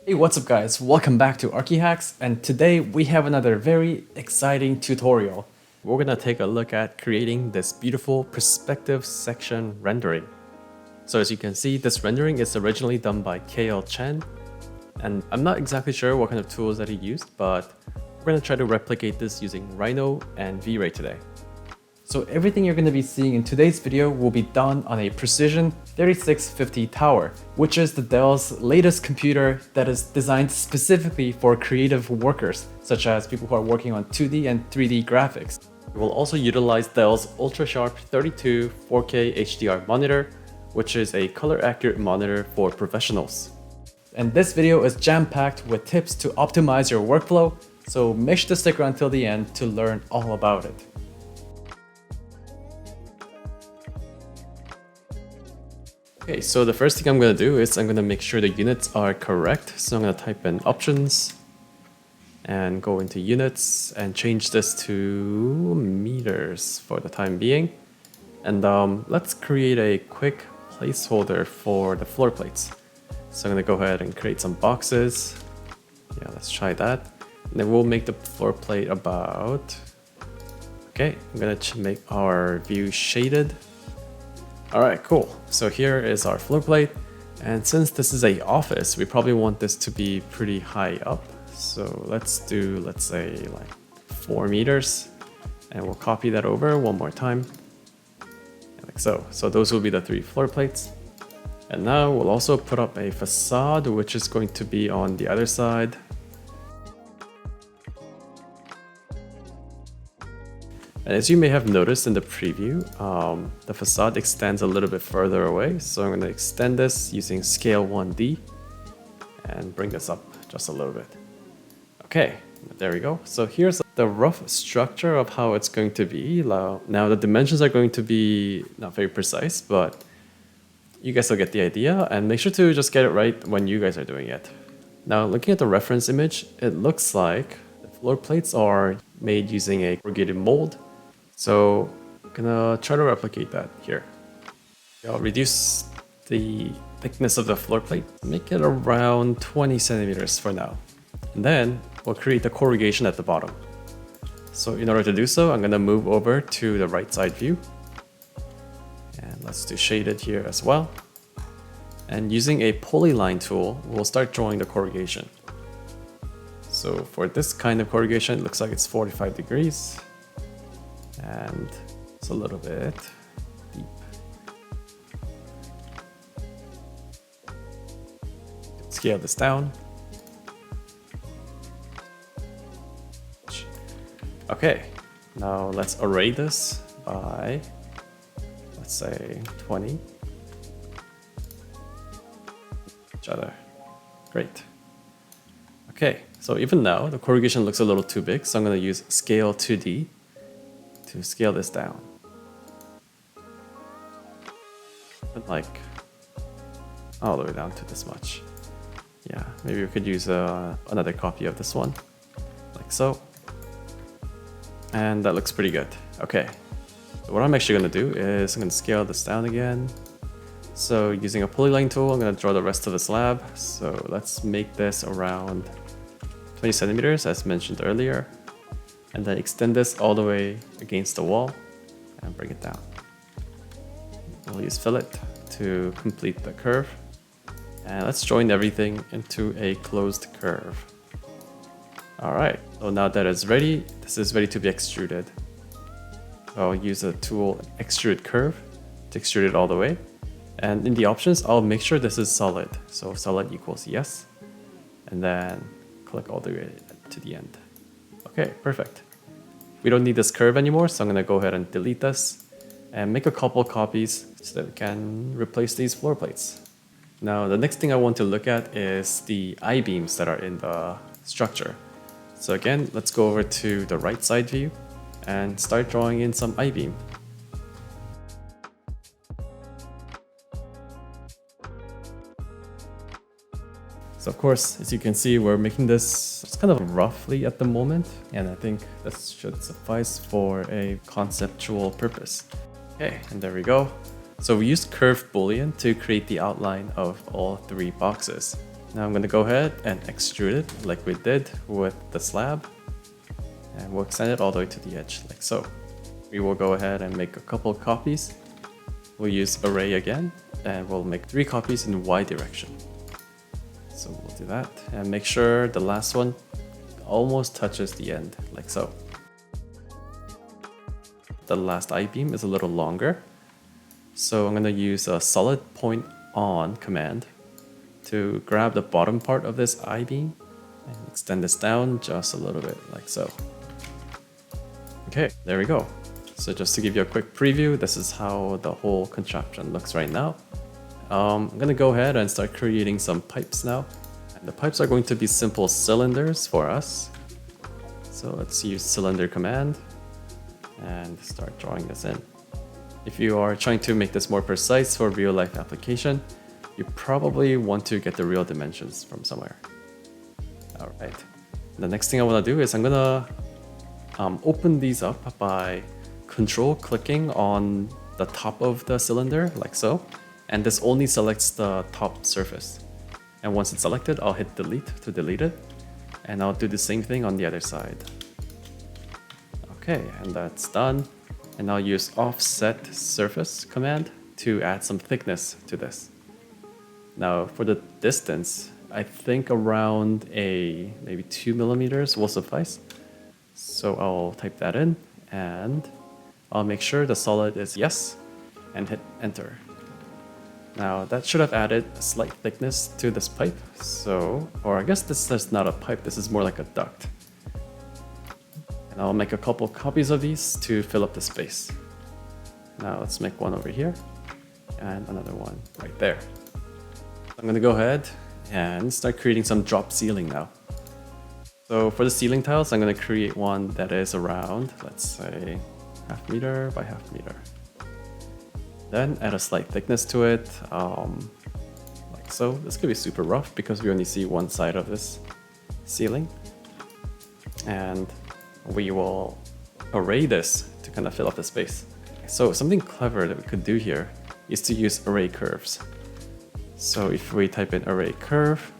Hey, what's up guys? Welcome back to ArchiHacks, and today we have another very exciting tutorial. We're gonna take a look at creating this beautiful perspective section rendering. So as you can see, this rendering is originally done by KL Chen, and I'm not exactly sure what kind of tools that he used, but we're gonna try to replicate this using Rhino and V-Ray today. So everything you're going to be seeing in today's video will be done on a Precision 3650 tower, which is the Dell's latest computer that is designed specifically for creative workers, such as people who are working on 2D and 3D graphics. We will also utilize Dell's ultra-sharp 32 4K HDR monitor, which is a color-accurate monitor for professionals. And this video is jam-packed with tips to optimize your workflow, so make sure to stick around till the end to learn all about it. Okay, so the first thing I'm going to do is I'm going to make sure the units are correct. So I'm going to type in options and go into units and change this to meters for the time being. And let's create a quick placeholder for the floor plates. So I'm going to go ahead and create some boxes. Yeah, let's try that. And then we'll make the floor plate about... Okay, I'm going to make our view shaded. Alright, cool. So here is our floor plate, and since this is a office, we probably want this to be pretty high up. So let's do, let's say like 4 meters, and we'll copy that over one more time, like so. So those will be the 3 floor plates. And now we'll also put up a facade, which is going to be on the other side. And as you may have noticed in the preview, the facade extends a little bit further away. So I'm going to extend this using scale 1D and bring this up just a little bit. Okay, there we go. So here's the rough structure of how it's going to be. Now the dimensions are going to be not very precise, but you guys will get the idea, and make sure to just get it right when you guys are doing it. Now looking at the reference image, it looks like the floor plates are made using a corrugated mold. So I'm gonna try to replicate that here. I'll reduce the thickness of the floor plate, make it around 20 centimeters for now. And then we'll create the corrugation at the bottom. So in order to do so, I'm gonna move over to the right side view. And let's do shaded here as well. And using a polyline tool, we'll start drawing the corrugation. So for this kind of corrugation, it looks like it's 45 degrees. And it's a little bit deep. Scale this down. Okay, now let's array this by, let's say 20. Each other. Great. Okay, so even now the corrugation looks a little too big, so I'm going to use scale 2D to scale this down. Like all the way down to this much. Yeah, maybe we could use another copy of this one, like so. And that looks pretty good. Okay, so what I'm actually going to do is I'm going to scale this down again. So using a polyline tool, I'm going to draw the rest of the slab. So let's make this around 20 centimeters as mentioned earlier. And then extend this all the way against the wall and bring it down. We'll use fillet to complete the curve. And let's join everything into a closed curve. Alright, so now that it's ready, this is ready to be extruded. So I'll use a tool, extrude curve, to extrude it all the way. And in the options, I'll make sure this is solid. So solid equals yes. And then click all the way to the end. Okay, perfect. We don't need this curve anymore, so I'm going to go ahead and delete this and make a couple copies so that we can replace these floor plates. Now, the next thing I want to look at is the I-beams that are in the structure. So again, let's go over to the right side view and start drawing in some I-beam. So of course, as you can see, we're making this just kind of roughly at the moment, and I think this should suffice for a conceptual purpose. Okay, and there we go. So we used curved boolean to create the outline of all 3 boxes. Now I'm going to go ahead and extrude it like we did with the slab. And we'll extend it all the way to the edge, like so. We will go ahead and make a couple copies. We'll use array again, and we'll make 3 copies in Y direction. So we'll do that, and make sure the last one almost touches the end, like so. The last I-beam is a little longer, so I'm going to use a solid point on command to grab the bottom part of this I-beam and extend this down just a little bit, like so. Okay, there we go. So just to give you a quick preview, this is how the whole contraption looks right now. I'm going to go ahead and start creating some pipes now. And the pipes are going to be simple cylinders for us. So let's use cylinder command and start drawing this in. If you are trying to make this more precise for real life application, you probably want to get the real dimensions from somewhere. All right. The next thing I want to do is I'm going to open these up by control clicking on the top of the cylinder, like so. And this only selects the top surface. And once it's selected, I'll hit delete to delete it. And I'll do the same thing on the other side. Okay, and that's done. And I'll use offset surface command to add some thickness to this. Now for the distance, I think around maybe 2 millimeters will suffice. So I'll type that in and I'll make sure the solid is yes and hit enter. Now that should have added a slight thickness to this pipe. So, or I guess this is not a pipe, this is more like a duct. And I'll make a couple copies of these to fill up the space. Now let's make one over here and another one right there. I'm gonna go ahead and start creating some drop ceiling now. So for the ceiling tiles, I'm gonna create one that is around, let's say, 0.5 meter by 0.5 meter. Then add a slight thickness to it, like so. This could be super rough because we only see one side of this ceiling. And we will array this to kind of fill up the space. So something clever that we could do here is to use array curves. So if we type in array curve,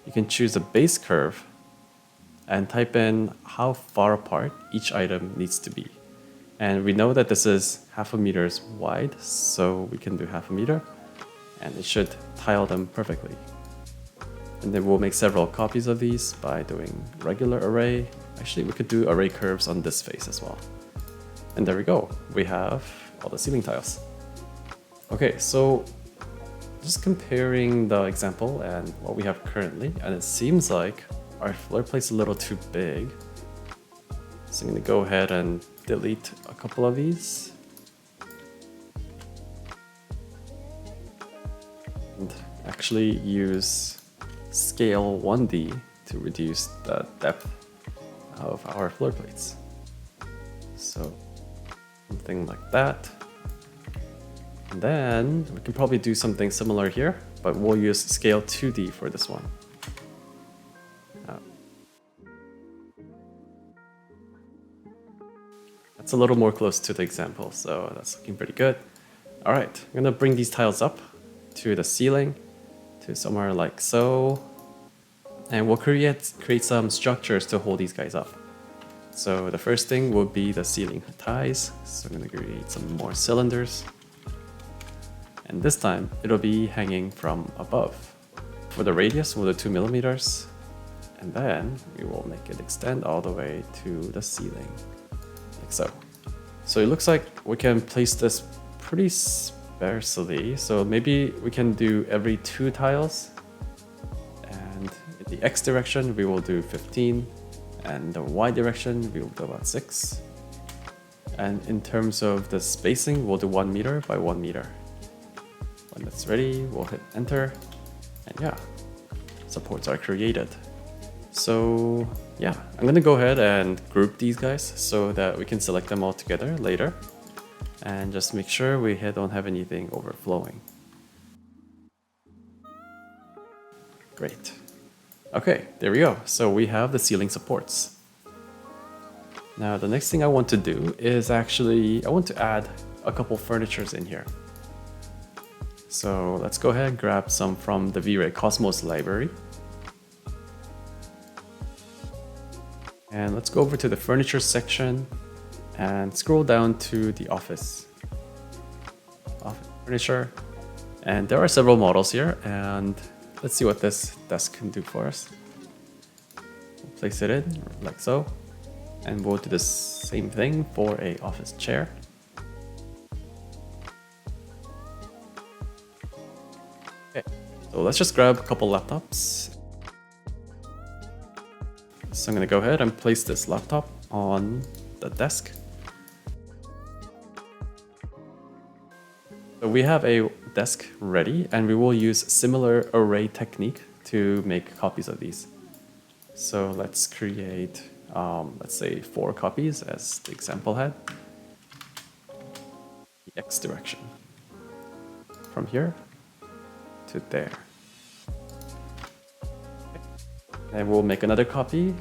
you can choose a base curve and type in how far apart each item needs to be. And we know that this is 0.5 meters wide, so we can do 0.5 meter, and it should tile them perfectly. And then we'll make several copies of these by doing regular array. Actually, we could do array curves on this face as well. And there we go, we have all the ceiling tiles. Okay, so just comparing the example and what we have currently, and it seems like our floor plate's a little too big. So I'm gonna go ahead and delete a couple of these. And actually use scale 1D to reduce the depth of our floor plates. So something like that. And then we can probably do something similar here, but we'll use scale 2D for this one. That's a little more close to the example, so that's looking pretty good. All right, I'm gonna bring these tiles up to the ceiling, to somewhere like so. And we'll create some structures to hold these guys up. So the first thing will be the ceiling ties. So I'm gonna create some more cylinders. And this time, it'll be hanging from above. For the radius, we'll do 2 millimeters. And then we will make it extend all the way to the ceiling, like so. So it looks like we can place this pretty sparsely. So maybe we can do every 2 tiles. And in the X direction, we will do 15. And the Y direction, we will do about 6. And in terms of the spacing, we'll do 1 meter by 1 meter. When that's ready, we'll hit enter. And yeah, supports are created. So yeah, I'm gonna go ahead and group these guys so that we can select them all together later. And just make sure we don't have anything overflowing. Great. Okay, there we go. So we have the ceiling supports. Now the next thing I want to do is I want to add a couple furnitures in here. So let's go ahead and grab some from the V-Ray Cosmos library. And let's go over to the furniture section and scroll down to the office furniture. And there are several models here, and let's see what this desk can do for us. We'll place it in like so, and we'll do the same thing for a office chair. Okay, so let's just grab a couple laptops. So I'm gonna go ahead and place this laptop on the desk. So we have a desk ready, and we will use similar array technique to make copies of these. So let's create, let's say 4 copies as the example had. The X direction. From here to there. Okay. And we'll make another copy,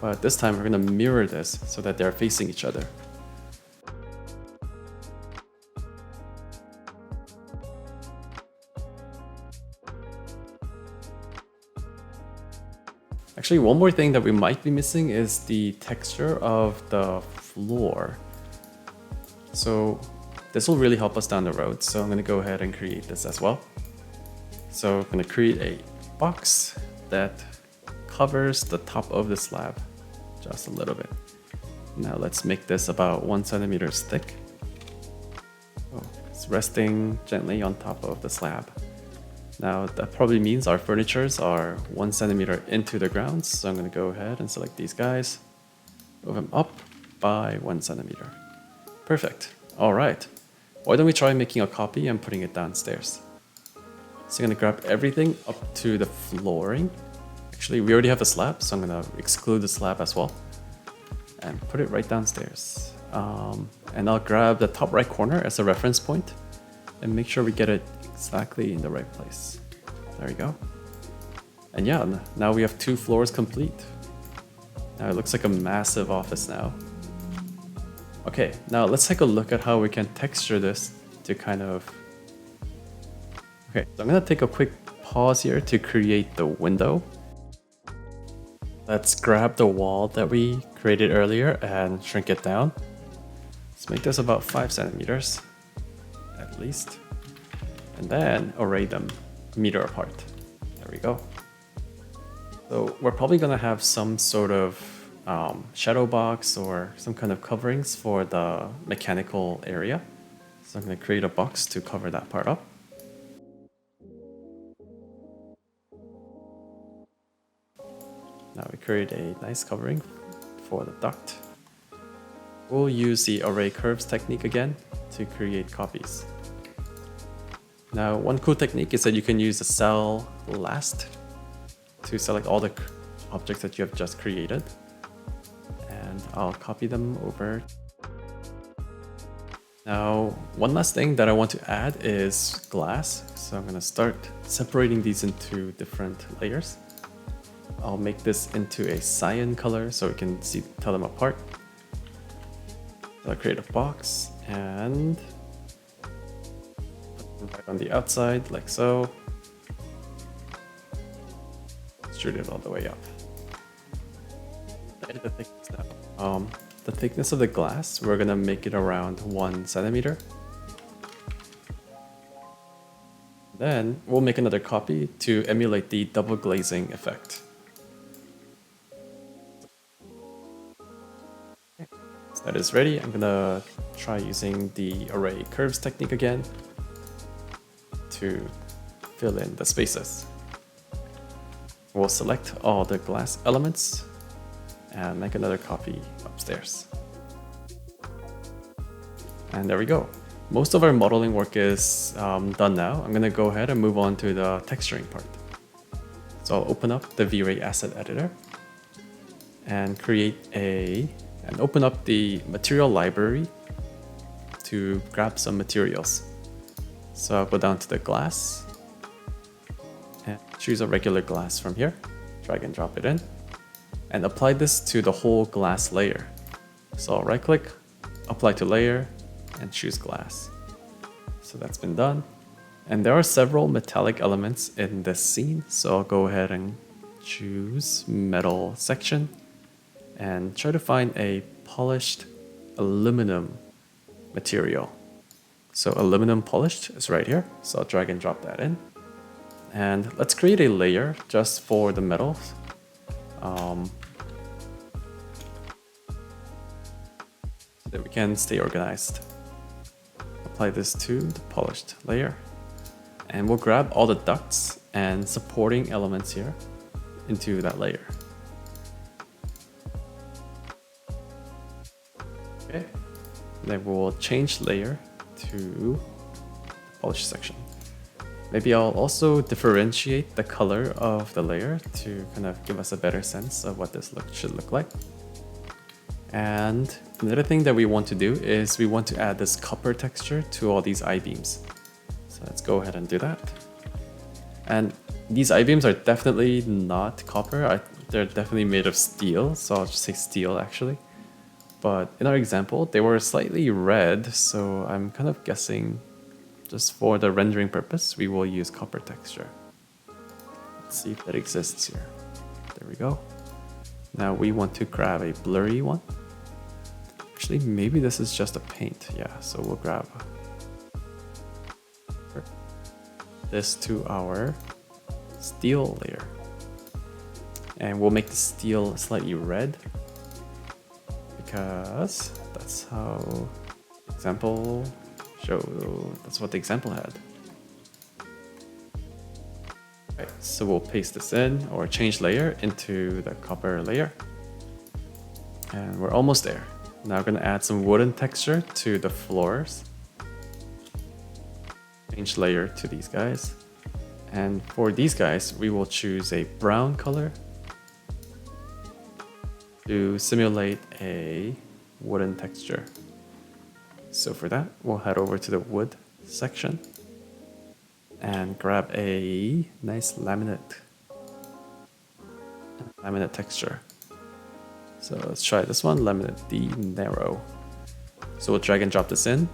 but this time we're gonna mirror this so that they're facing each other. Actually, one more thing that we might be missing is the texture of the floor. So this will really help us down the road. So I'm going to go ahead and create this as well. So I'm going to create a box that covers the top of the slab just a little bit. Now let's make this about 1 centimeter thick. Oh, it's resting gently on top of the slab. Now that probably means our furnitures are 1 centimeter into the ground, so I'm going to go ahead and select these guys, move them up by 1 centimeter. Perfect. All right. Why don't we try making a copy and putting it downstairs? So I'm going to grab everything up to the flooring. Actually, we already have the slab, so I'm going to exclude the slab as well and put it right downstairs. And I'll grab the top right corner as a reference point and make sure we get it exactly in the right place. There we go. And yeah, now we have 2 floors complete. Now it looks like a massive office now. Okay, now let's take a look at how we can texture this to kind of... Okay, so I'm gonna take a quick pause here to create the window. Let's grab the wall that we created earlier and shrink it down. Let's make this about 5 centimeters, at least. And then array them a meter apart. There we go. So we're probably gonna have some sort of shadow box or some kind of coverings for the mechanical area. So I'm gonna create a box to cover that part up. Now we create a nice covering for the duct. We'll use the array curves technique again to create copies. Now, one cool technique is that you can use a cell last to select all the objects that you have just created. And I'll copy them over. Now, one last thing that I want to add is glass. So I'm gonna start separating these into different layers. I'll make this into a cyan color so we can tell them apart. So I'll create a box and right on the outside, like so. Extrude it all the way up. Edit the thickness now. The thickness of the glass, we're gonna make it around 1 centimeter. Then we'll make another copy to emulate the double glazing effect. Okay. So that is ready. I'm gonna try using the array curves technique again to fill in the spaces. We'll select all the glass elements and make another copy upstairs. And there we go. Most of our modeling work is done now. I'm gonna go ahead and move on to the texturing part. So I'll open up the V-Ray asset editor and open up the material library to grab some materials. So I'll go down to the glass and choose a regular glass from here, drag and drop it in, and apply this to the whole glass layer. So I'll right click, apply to layer, and choose glass. So that's been done. And there are several metallic elements in this scene, so I'll go ahead and choose metal section and try to find a polished aluminum material. So aluminum polished is right here, so I'll drag and drop that in. And let's create a layer just for the metals. So that we can stay organized. Apply this to the polished layer. And we'll grab all the ducts and supporting elements here into that layer. Okay. Then we'll change layer to the polish section. Maybe I'll also differentiate the color of the layer to kind of give us a better sense of what this should look like. And another thing that we want to do is we want to add this copper texture to all these I-beams. So let's go ahead and do that. And these I-beams are definitely not copper. They're definitely made of steel, so I'll just say steel actually. But in our example, they were slightly red, so I'm kind of guessing just for the rendering purpose, we will use copper texture. Let's see if that exists here. There we go. Now we want to grab a blurry one. Actually, maybe this is just a paint. Yeah, so we'll grab this to our steel layer. And we'll make the steel slightly red because that's how example that's what the example had. Okay, so we'll paste this in or change layer into the copper layer. And we're almost there. Now we're gonna add some wooden texture to the floors. Change layer to these guys. And for these guys, we will choose a brown color to simulate a wooden texture. So for that, we'll head over to the wood section and grab a nice laminate texture. So let's try this one, laminate D narrow. So we'll drag and drop this in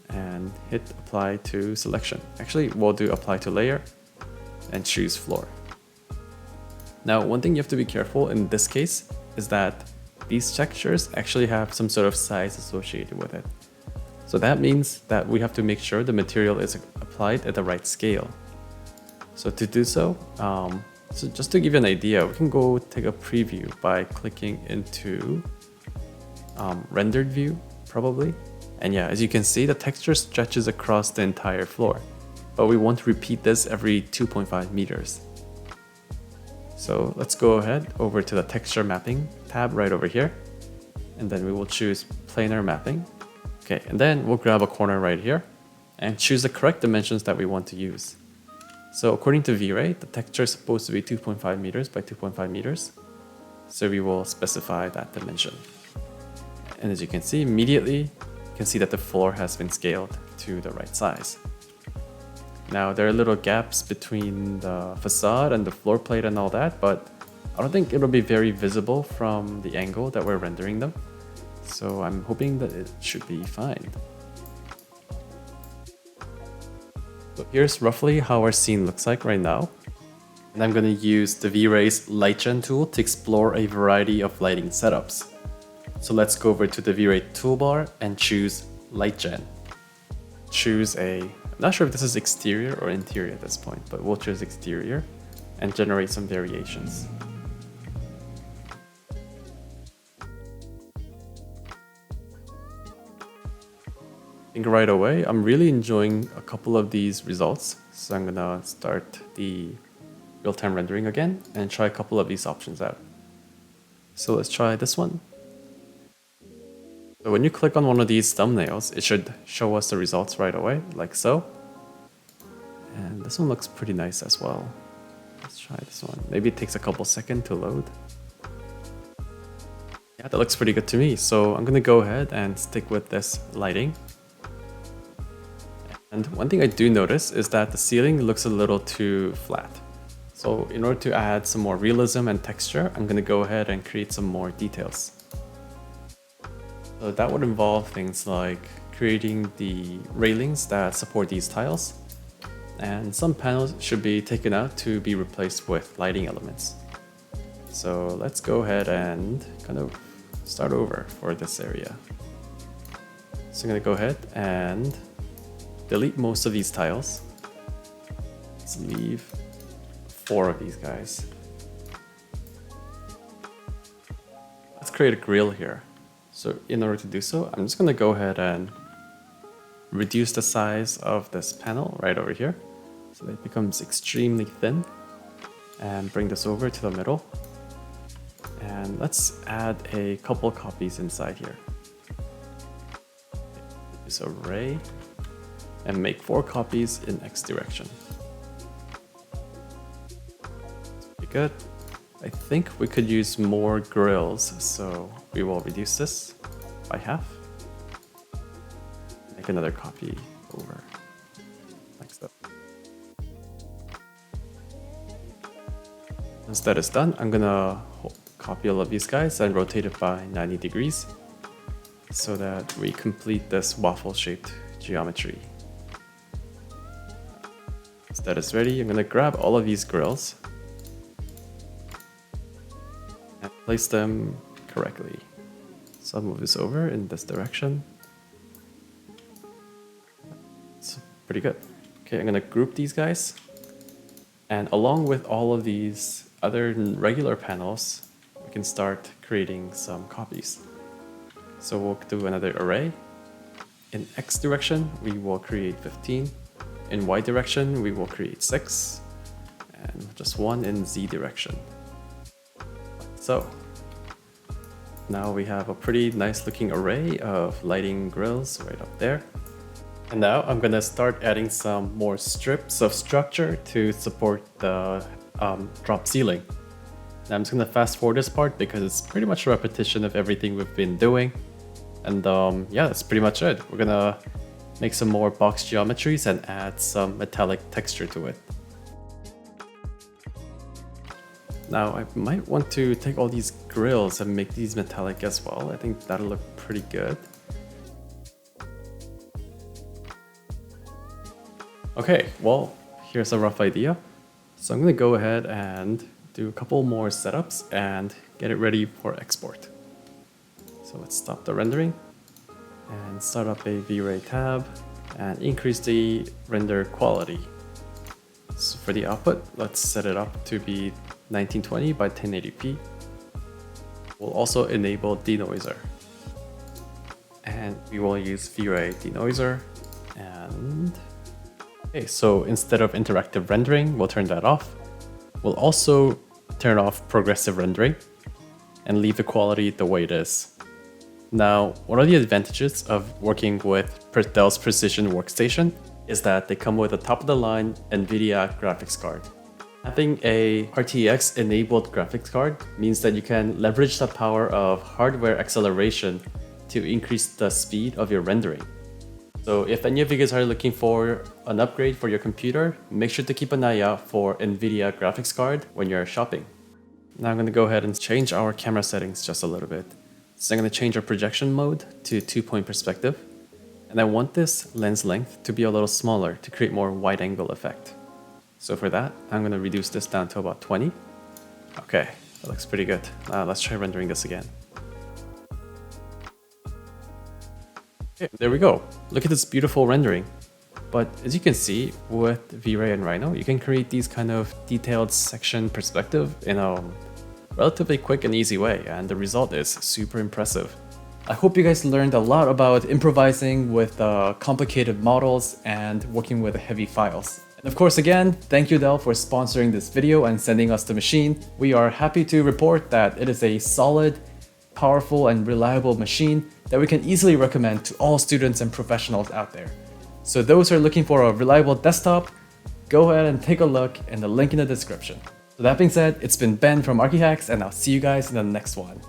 and hit apply to selection. Actually, we'll do apply to layer and choose floor. Now, one thing you have to be careful in this case is that these textures actually have some sort of size associated with it. So that means that we have to make sure the material is applied at the right scale. So to do so, so just to give you an idea, we can go take a preview by clicking into rendered view, probably. And yeah, as you can see, the texture stretches across the entire floor, but we want to repeat this every 2.5 meters. So let's go ahead over to the texture mapping tab right over here. And then we will choose planar mapping. Okay, and then we'll grab a corner right here and choose the correct dimensions that we want to use. So according to V-Ray, the texture is supposed to be 2.5 meters by 2.5 meters. So we will specify that dimension. And as you can see, immediately, you can see that the floor has been scaled to the right size. Now there are little gaps between the facade and the floor plate and all that, but I don't think it'll be very visible from the angle that we're rendering them. So I'm hoping that it should be fine. So here's roughly how our scene looks like right now. And I'm going to use the V-Ray's Light Gen tool to explore a variety of lighting setups. So let's go over to the V-Ray toolbar and choose Light Gen. Choose I'm not sure if this is exterior or interior at this point, but we'll choose exterior and generate some variations. I think right away, I'm really enjoying a couple of these results. So I'm gonna start the real-time rendering again and try a couple of these options out. So let's try this one. So when you click on one of these thumbnails, it should show us the results right away, like so. And this one looks pretty nice as well. Let's try this one. Maybe it takes a couple seconds to load. Yeah, that looks pretty good to me. So I'm gonna go ahead and stick with this lighting. And one thing I do notice is that the ceiling looks a little too flat. So in order to add some more realism and texture, I'm gonna go ahead and create some more details. So that would involve things like creating the railings that support these tiles And some panels should be taken out to be replaced with lighting elements. So let's go ahead and kind of start over for this area. So I'm gonna go ahead and delete most of these tiles. Let's leave 4 of these guys. Let's create a grill here. So in order to do so, I'm just gonna go ahead and reduce the size of this panel right over here so that it becomes extremely thin, and bring this over to the middle. And let's add a couple copies inside here. Use array and make 4 copies in X direction. Pretty good. I think we could use more grills, so we will reduce this by half. Make another copy over. Like so. Once that is done, I'm gonna copy all of these guys and rotate it by 90 degrees so that we complete this waffle-shaped geometry. Once that is ready, I'm gonna grab all of these grills and place them correctly. So I'll move this over in this direction. It's pretty good. Okay, I'm gonna group these guys, and along with all of these other regular panels, we can start creating some copies. So we'll do another array. In X direction, we will create 15. In Y direction, we will create 6. And just 1 in Z direction. So now we have a pretty nice looking array of lighting grills right up there. And now I'm gonna start adding some more strips of structure to support the drop ceiling. Now I'm just gonna fast forward this part because it's pretty much a repetition of everything we've been doing. And yeah, that's pretty much it. We're gonna make some more box geometries and add some metallic texture to it. Now I might want to take all these grills and make these metallic as well. I think that'll look pretty good. Okay, well, here's a rough idea. So I'm gonna go ahead and do a couple more setups and get it ready for export. So let's stop the rendering and start up a V-Ray tab and increase the render quality. So for the output, let's set it up to be 1920 by 1080p. We'll also enable denoiser. And we will use V-Ray denoiser. And okay, so instead of interactive rendering, we'll turn that off. We'll also turn off progressive rendering and leave the quality the way it is. Now, one of the advantages of working with Dell's Precision Workstation is that they come with a top-of-the-line NVIDIA graphics card. Having a RTX enabled graphics card means that you can leverage the power of hardware acceleration to increase the speed of your rendering. So if any of you guys are looking for an upgrade for your computer, make sure to keep an eye out for NVIDIA graphics card when you're shopping. Now I'm going to go ahead and change our camera settings just a little bit. So I'm going to change our projection mode to 2-point perspective. And I want this lens length to be a little smaller to create more wide angle effect. So for that, I'm going to reduce this down to about 20. Okay, that looks pretty good. Let's try rendering this again. Okay, there we go. Look at this beautiful rendering. But as you can see, with V-Ray and Rhino, you can create these kind of detailed section perspective in a relatively quick and easy way, and the result is super impressive. I hope you guys learned a lot about improvising with complicated models and working with heavy files. And of course, again, thank you Dell for sponsoring this video and sending us the machine. We are happy to report that it is a solid, powerful, and reliable machine that we can easily recommend to all students and professionals out there. So those who are looking for a reliable desktop, go ahead and take a look in the link in the description. So that being said, it's been Ben from ArchiHacks, and I'll see you guys in the next one.